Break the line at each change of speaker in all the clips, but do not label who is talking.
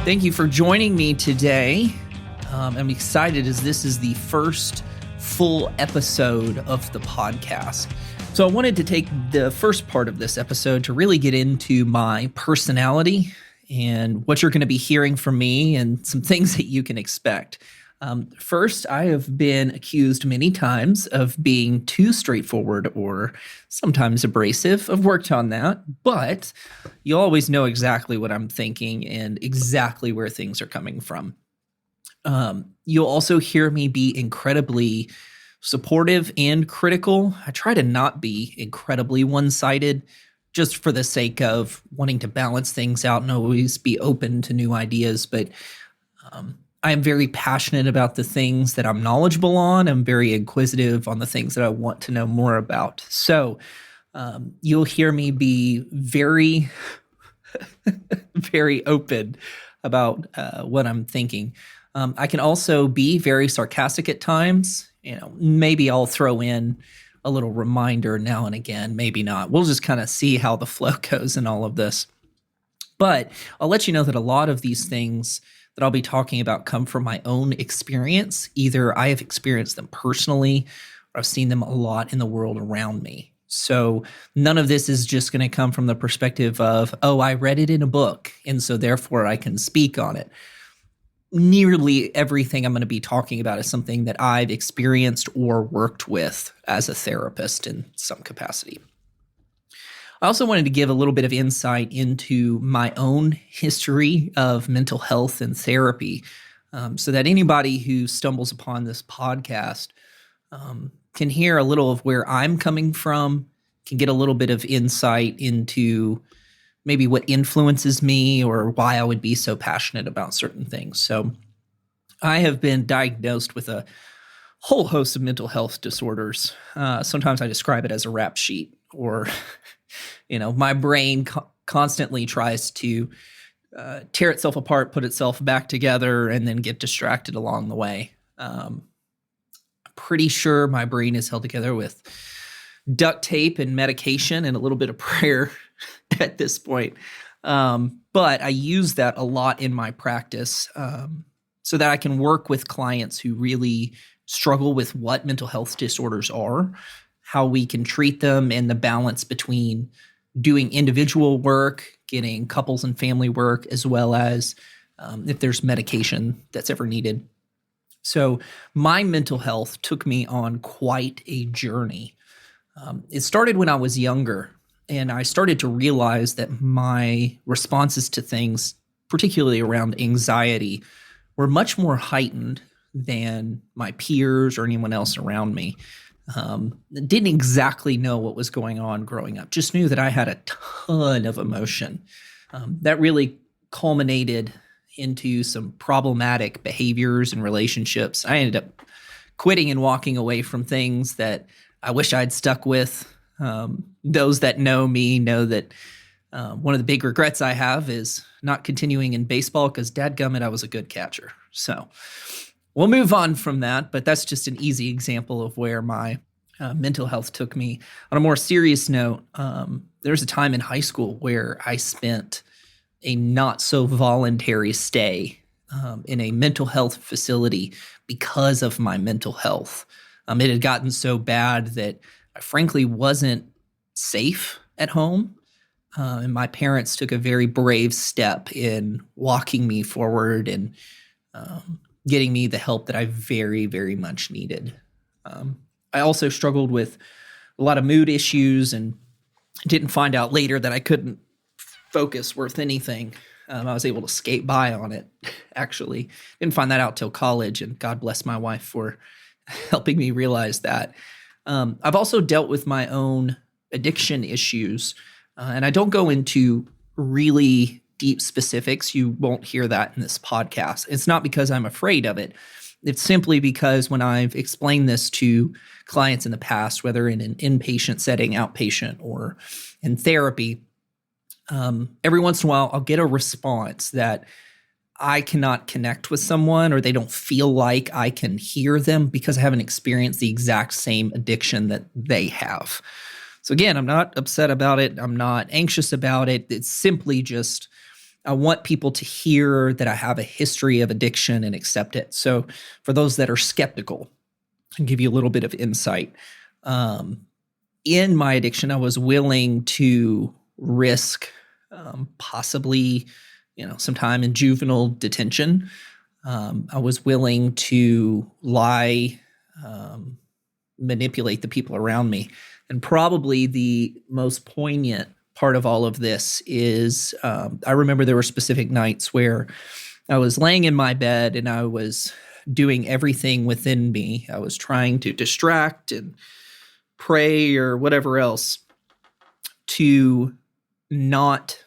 Thank you for joining me today. I'm excited as this is the first full episode of the podcast. So I wanted to take the first part of this episode to really get into my personality and what you're going to be hearing from me and some things that you can expect. First, I have been accused many times of being too straightforward or sometimes abrasive. I've worked on that, but you always know exactly what I'm thinking and exactly where things are coming from. You'll also hear me be incredibly supportive and critical. I try to not be incredibly one-sided just for the sake of wanting to balance things out and always be open to new ideas, but I am very passionate about the things that I'm knowledgeable on. I'm very inquisitive on the things that I want to know more about. So you'll hear me be very, very open about what I'm thinking. I can also be very sarcastic at times. Maybe I'll throw in a little reminder now and again, maybe not. We'll just kind of see how the flow goes in all of this. But I'll let you know that a lot of these things that I'll be talking about come from my own experience. Either I have experienced them personally, or I've seen them a lot in the world around me. So none of this is just going to come from the perspective of, oh, I read it in a book, and so therefore I can speak on it. Nearly everything I'm going to be talking about is something that I've experienced or worked with as a therapist in some capacity. I also wanted to give a little bit of insight into my own history of mental health and therapy, so that anybody who stumbles upon this podcast can hear a little of where I'm coming from, can get a little bit of insight into maybe what influences me or why I would be so passionate about certain things. So I have been diagnosed with a whole host of mental health disorders. Sometimes I describe it as a rap sheet, or my brain constantly tries to tear itself apart, put itself back together, and then get distracted along the way. I'm pretty sure my brain is held together with duct tape and medication and a little bit of prayer at this point. But I use that a lot in my practice so that I can work with clients who really struggle with what mental health disorders are, how we can treat them, and the balance between doing individual work, getting couples and family work, as well as if there's medication that's ever needed. So my mental health took me on quite a journey. It started when I was younger, and I started to realize that my responses to things, particularly around anxiety, were much more heightened than my peers or anyone else around me. Didn't exactly know what was going on growing up, just knew that I had a ton of emotion. That really culminated into some problematic behaviors and relationships. I ended up quitting and walking away from things that I wish I'd stuck with. Those that know me know that one of the big regrets I have is not continuing in baseball, because dadgummit, I was a good catcher. So we'll move on from that, but that's just an easy example of where my mental health took me. On a more serious note, there's a time in high school where I spent a not so voluntary stay in a mental health facility because of my mental health. It had gotten so bad that I frankly wasn't safe at home. And my parents took a very brave step in walking me forward and getting me the help that I very, very much needed. I also struggled with a lot of mood issues and didn't find out later that I couldn't focus worth anything. I was able to skate by on it, actually. Didn't find that out till college, and God bless my wife for helping me realize that. I've also dealt with my own addiction issues, and I don't go into really deep specifics. You won't hear that in this podcast. It's not because I'm afraid of it. It's simply because when I've explained this to clients in the past, whether in an inpatient setting, outpatient, or in therapy, every once in a while I'll get a response that I cannot connect with someone, or they don't feel like I can hear them because I haven't experienced the exact same addiction that they have. So again, I'm not upset about it. I'm not anxious about it. It's simply just I want people to hear that I have a history of addiction and accept it. So for those that are skeptical, I'll give you a little bit of insight. In my addiction, I was willing to risk possibly, some time in juvenile detention. I was willing to lie, manipulate the people around me. And probably the most poignant part of all of this is I remember there were specific nights where I was laying in my bed and I was doing everything within me. I was trying to distract and pray or whatever else to not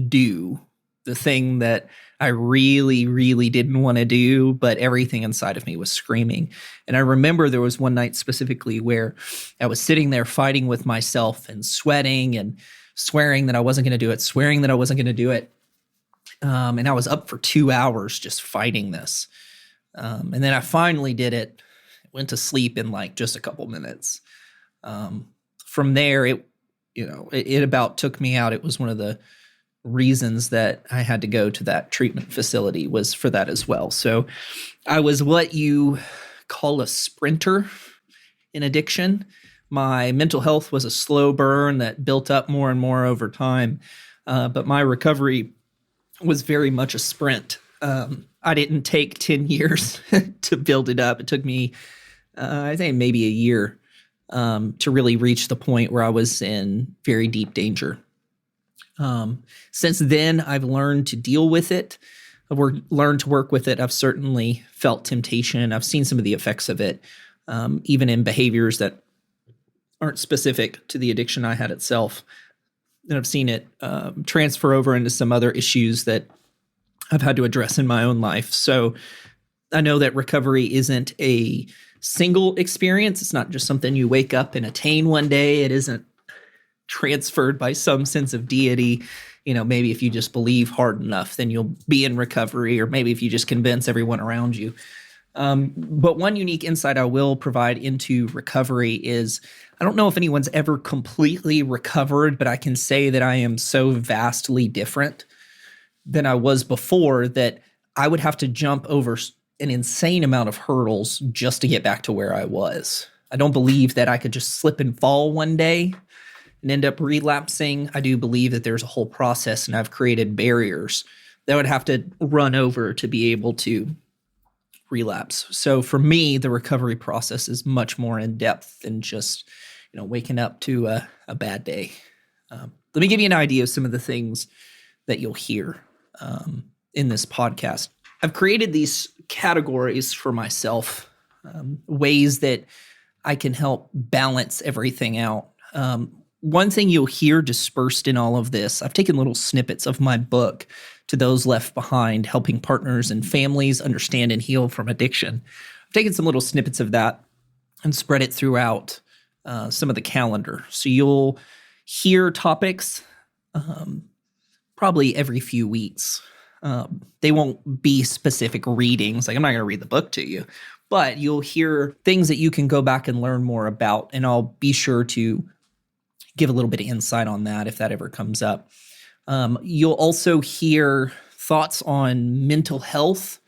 do the thing that I really, really didn't want to do, but everything inside of me was screaming. And I remember there was one night specifically where I was sitting there fighting with myself and sweating and swearing that I wasn't going to do it, swearing that I wasn't going to do it. And I was up for 2 hours just fighting this. And then I finally did it, went to sleep in like just a couple minutes. From there, it about took me out. It was one of the reasons that I had to go to that treatment facility was for that as well. So I was what you call a sprinter in addiction. My mental health was a slow burn that built up more and more over time. But my recovery was very much a sprint. I didn't take 10 years to build it up. It took me, I think maybe a year to really reach the point where I was in very deep danger. Since then, I've learned to deal with it. I've learned to work with it. I've certainly felt temptation. I've seen some of the effects of it, even in behaviors that aren't specific to the addiction I had itself. And I've seen it transfer over into some other issues that I've had to address in my own life. So I know that recovery isn't a single experience. It's not just something you wake up and attain one day. It isn't transferred by some sense of deity. Maybe if you just believe hard enough, then you'll be in recovery, or maybe if you just convince everyone around you. But one unique insight I will provide into recovery is I don't know if anyone's ever completely recovered, but I can say that I am so vastly different than I was before that I would have to jump over an insane amount of hurdles just to get back to where I was. I don't believe that I could just slip and fall one day and end up relapsing. I do believe that there's a whole process, and I've created barriers that I would have to run over to be able to relapse. So for me, the recovery process is much more in depth than just, waking up to a bad day. Let me give you an idea of some of the things that you'll hear in this podcast. I've created these categories for myself, ways that I can help balance everything out. One thing you'll hear dispersed in all of this, I've taken little snippets of my book, To Those Left Behind, Helping Partners and Families Understand and Heal from Addiction. I've taken some little snippets of that and spread it throughout some of the calendar. So you'll hear topics probably every few weeks. They won't be specific readings. Like I'm not going to read the book to you, but you'll hear things that you can go back and learn more about. And I'll be sure to give a little bit of insight on that if that ever comes up. You'll also hear thoughts on mental health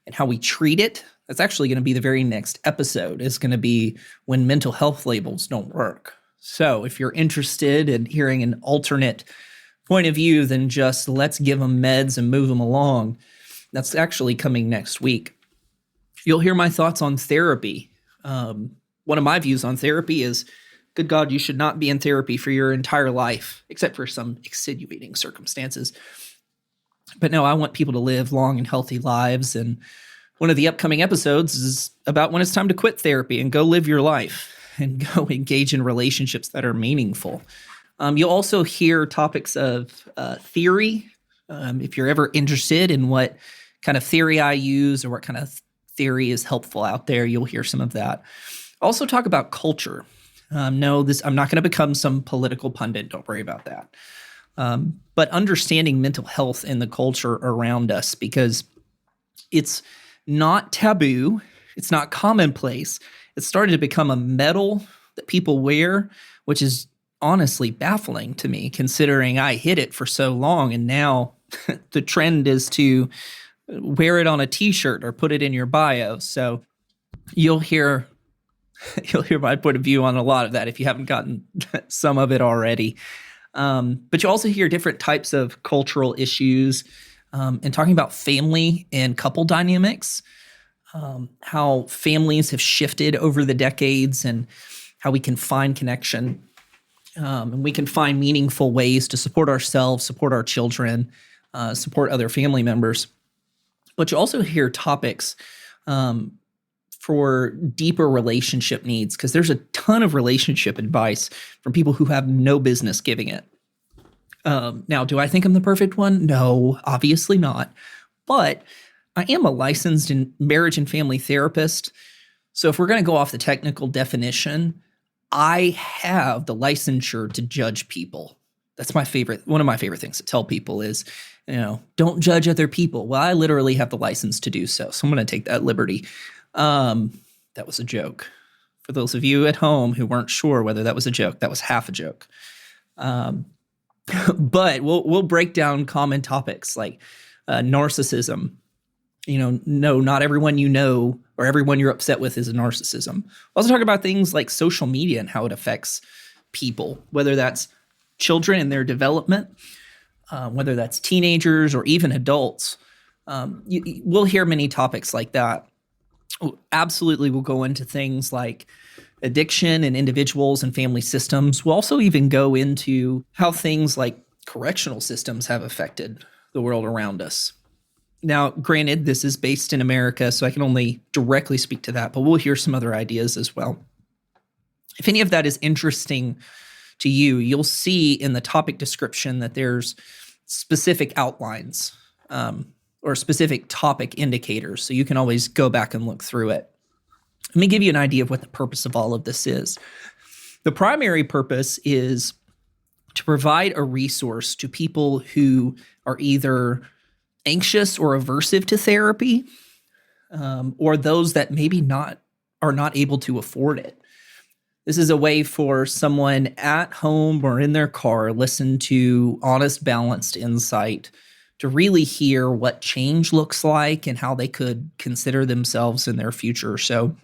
and how we treat it. That's actually going to be the very next episode. It's going to be when mental health labels don't work. So if you're interested in hearing an alternate point of view than just let's give them meds and move them along, that's actually coming next week. You'll hear my thoughts on therapy. One of my views on therapy is, good God, you should not be in therapy for your entire life, except for some extenuating circumstances. But no, I want people to live long and healthy lives. And one of the upcoming episodes is about when it's time to quit therapy and go live your life and go engage in relationships that are meaningful. You'll also hear topics of theory. If you're ever interested in what kind of theory I use or what kind of theory is helpful out there, you'll hear some of that. Also talk about culture. I'm not going to become some political pundit. Don't worry about that. But understanding mental health and the culture around us, because it's not taboo. It's not commonplace. It's started to become a medal that people wear, which is honestly baffling to me, considering I hid it for so long. And now the trend is to wear it on a t-shirt or put it in your bio. So you'll hear my point of view on a lot of that if you haven't gotten some of it already. But you also hear different types of cultural issues and talking about family and couple dynamics, how families have shifted over the decades and how we can find connection. And we can find meaningful ways to support ourselves, support our children, support other family members. But you also hear topics for deeper relationship needs, because there's a ton of relationship advice from people who have no business giving it. Now, do I think I'm the perfect one? No, obviously not. But I am a licensed marriage and family therapist. So if we're going to go off the technical definition, I have the licensure to judge people. That's one of my favorite things to tell people is, don't judge other people. Well, I literally have the license to do so. So I'm going to take that liberty. That was a joke. For those of you at home who weren't sure whether that was a joke, that was half a joke. But we'll break down common topics like narcissism. No, not everyone you know or everyone you're upset with is a narcissism. We'll also talk about things like social media and how it affects people, whether that's children and their development, whether that's teenagers or even adults. We'll hear many topics like that. Absolutely, we'll go into things like addiction and individuals and family systems. We'll also even go into how things like correctional systems have affected the world around us. Now, granted, this is based in America, so I can only directly speak to that, but we'll hear some other ideas as well. If any of that is interesting to you, you'll see in the topic description that there's specific outlines or specific topic indicators, so you can always go back and look through it. Let me give you an idea of what the purpose of all of this is. The primary purpose is to provide a resource to people who are either anxious or aversive to therapy, or those that maybe are not able to afford it. This is a way for someone at home or in their car listen to honest, balanced insight to really hear what change looks like and how they could consider themselves in their future. So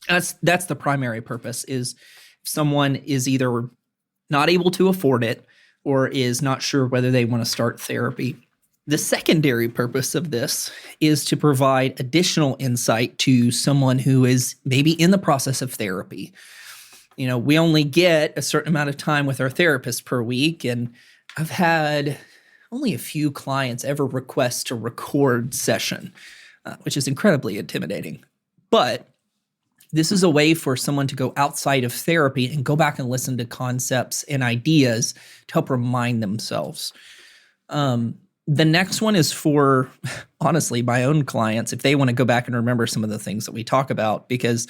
that's the primary purpose, is if someone is either not able to afford it or is not sure whether they want to start therapy. The secondary purpose of this is to provide additional insight to someone who is maybe in the process of therapy. We only get a certain amount of time with our therapist per week, and I've had only a few clients ever request a record session, which is incredibly intimidating. But this is a way for someone to go outside of therapy and go back and listen to concepts and ideas to help remind themselves. The next one is for, honestly, my own clients, if they want to go back and remember some of the things that we talk about, because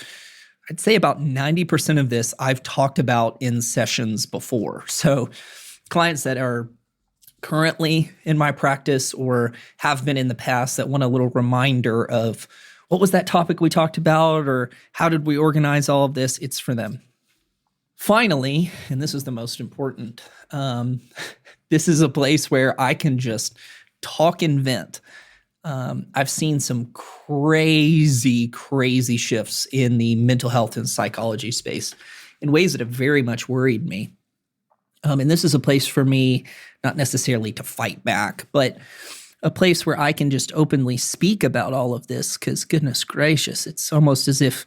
I'd say about 90% of this I've talked about in sessions before. So clients that are currently in my practice or have been in the past that want a little reminder of what was that topic we talked about or how did we organize all of this, it's for them. Finally, and this is the most important, this is a place where I can just talk and vent. I've seen some crazy shifts in the mental health and psychology space in ways that have very much worried me. And this is a place for me, not necessarily to fight back, but a place where I can just openly speak about all of this, because goodness gracious, it's almost as if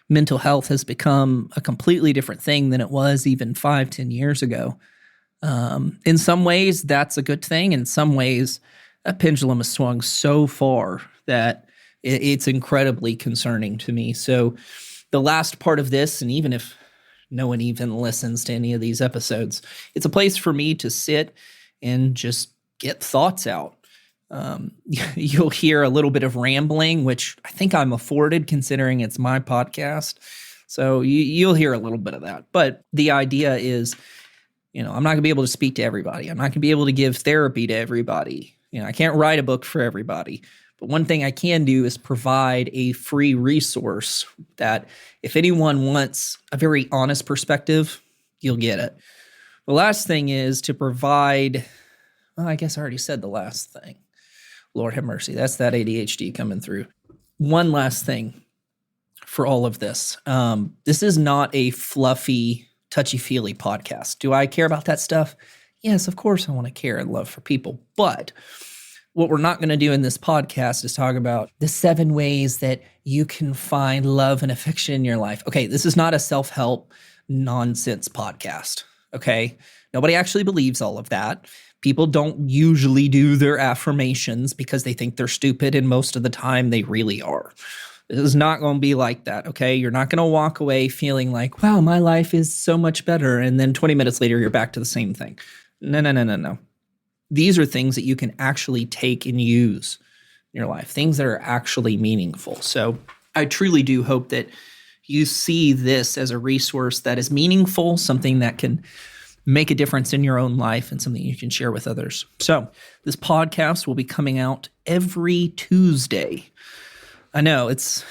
mental health has become a completely different thing than it was even 5-10 years ago. In some ways, that's a good thing. In some ways, that pendulum has swung so far that it's incredibly concerning to me. So the last part of this, and even if no one even listens to any of these episodes, it's a place for me to sit and just get thoughts out. You'll hear a little bit of rambling, which I think I'm afforded considering it's my podcast. So you'll hear a little bit of that. But the idea is, I'm not going to be able to speak to everybody. I'm not going to be able to give therapy to everybody. I can't write a book for everybody. But one thing I can do is provide a free resource that if anyone wants a very honest perspective, you'll get it. The last thing is to provide Oh, I guess I already said the last thing. Lord have mercy. That's that ADHD coming through. One last thing for all of this. This is not a fluffy, touchy-feely podcast. Do I care about that stuff? Yes, of course I want to care and love for people. But what we're not going to do in this podcast is talk about the 7 ways that you can find love and affection in your life. Okay, this is not a self-help nonsense podcast. Okay, nobody actually believes all of that. People don't usually do their affirmations because they think they're stupid, and most of the time they really are. This is not going to be like that, okay? You're not going to walk away feeling like, wow, my life is so much better, and then 20 minutes later you're back to the same thing. No. These are things that you can actually take and use in your life, things that are actually meaningful. So I truly do hope that you see this as a resource that is meaningful, something that can make a difference in your own life and something you can share with others. So this podcast will be coming out every Tuesday. I know it's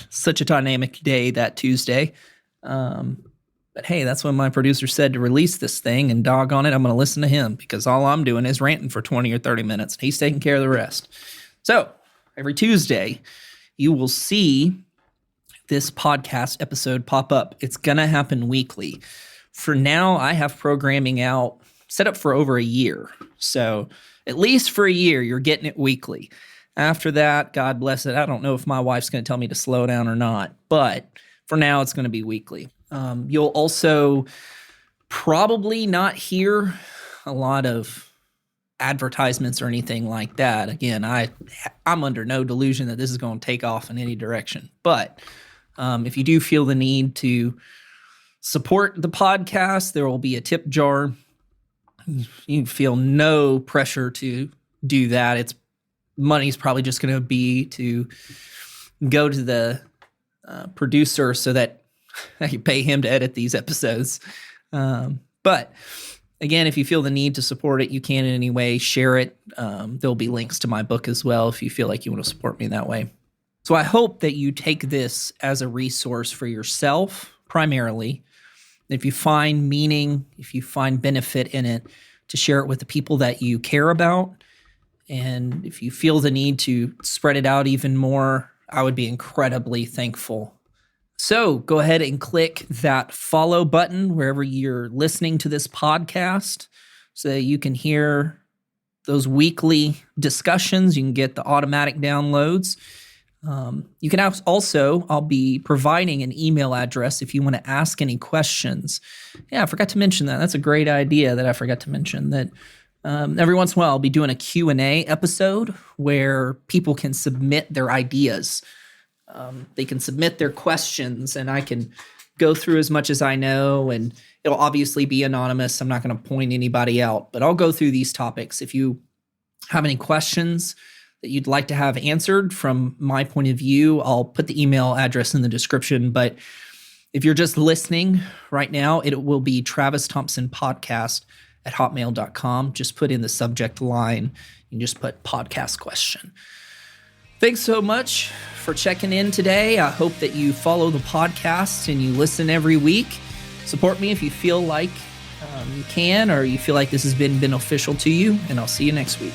such a dynamic day, that Tuesday. But hey, that's when my producer said to release this thing, and doggone it, I'm going to listen to him because all I'm doing is ranting for 20 or 30 minutes and he's taking care of the rest. So every Tuesday, you will see this podcast episode pop up. It's going to happen weekly. For now, I have programming out set up for over a year. So at least for a year, you're getting it weekly. After that, God bless it. I don't know if my wife's going to tell me to slow down or not, but for now, it's going to be weekly. You'll also probably not hear a lot of advertisements or anything like that. Again, I'm under no delusion that this is going to take off in any direction. But if you do feel the need to support the podcast, there will be a tip jar. You feel no pressure to do that. Money's probably just going to be to go to the producer so that I can pay him to edit these episodes. But again, if you feel the need to support it, you can in any way. Share it. There'll be links to my book as well if you feel like you want to support me that way. So I hope that you take this as a resource for yourself primarily. If you find meaning, if you find benefit in it, to share it with the people that you care about. And if you feel the need to spread it out even more, I would be incredibly thankful. So go ahead and click that follow button wherever you're listening to this podcast so that you can hear those weekly discussions. You can get the automatic downloads. You can also, I'll be providing an email address if you want to ask any questions. Yeah, I forgot to mention that. That's a great idea that I forgot to mention, that every once in a while I'll be doing a Q&A episode where people can submit their ideas. They can submit their questions and I can go through as much as I know, and it'll obviously be anonymous. I'm not going to point anybody out, but I'll go through these topics. If you have any questions that you'd like to have answered from my point of view, I'll put the email address in the description. But if you're just listening right now, it will be Travis Thompson Podcast at hotmail.com. Just put in the subject line. You can just put podcast question. Thanks so much for checking in today. I hope that you follow the podcast and you listen every week. Support me if you feel like you can, or you feel like this has been beneficial to you, and I'll see you next week.